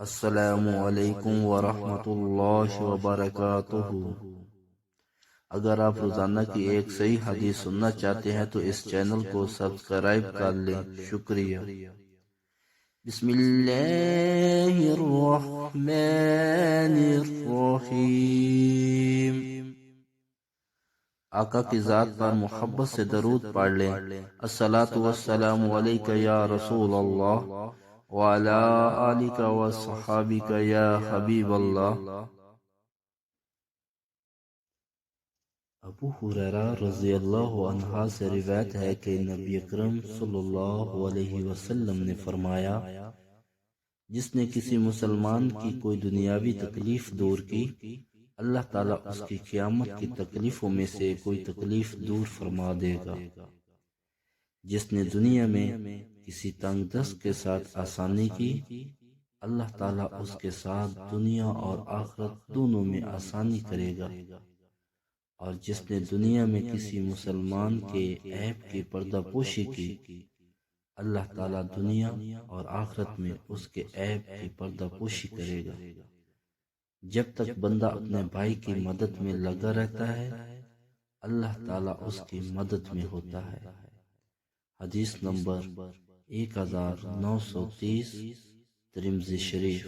السلام علیکم ورحمۃ اللہ وبرکاتہ۔ اگر آپ روزانہ کی ایک صحیح حدیث سننا چاہتے ہیں تو اس چینل کو سبسکرائب کر لیں۔ شکریہ۔ بسم اللہ الرحمن الرحیم۔ آقا کی ذات پر محبت سے درود پڑھ لیں۔ الصلاۃ والسلام علیک یا رسول اللہ وعلی آلک وصحابک یا حبیب اللہ۔ ابو ہریرہ رضی اللہ عنہ سے روایت ہے کہ نبی اکرم صلی اللہ علیہ وسلم نے فرمایا، جس نے کسی مسلمان کی کوئی دنیاوی تکلیف دور کی، اللہ تعالیٰ اس کی قیامت کی تکلیفوں میں سے کوئی تکلیف دور فرما دے گا۔ جس نے دنیا میں کسی تنگ دست کے ساتھ آسانی کی، اللہ تعالیٰ اس کے ساتھ دنیا اور آخرت دونوں میں آسانی کرے گا۔ اور جس نے دنیا میں کسی مسلمان کے عیب کی پردہ پوشی کی، اللہ تعالیٰ دنیا اور آخرت میں اس کے عیب کی پردہ پوشی کرے گا۔ جب تک بندہ اپنے بھائی کی مدد میں لگا رہتا ہے، اللہ تعالیٰ اس کی مدد میں ہوتا ہے۔ حدیث نمبر 1930 ترمذی شریف۔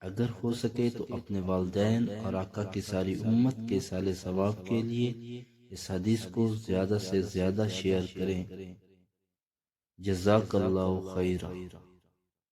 اگر ہو سکے تو اپنے والدین اور آقا کی ساری امت کے صالح ثواب کے لیے اس حدیث کو زیادہ سے زیادہ شیئر کریں۔ جزاک اللہ خیرہ۔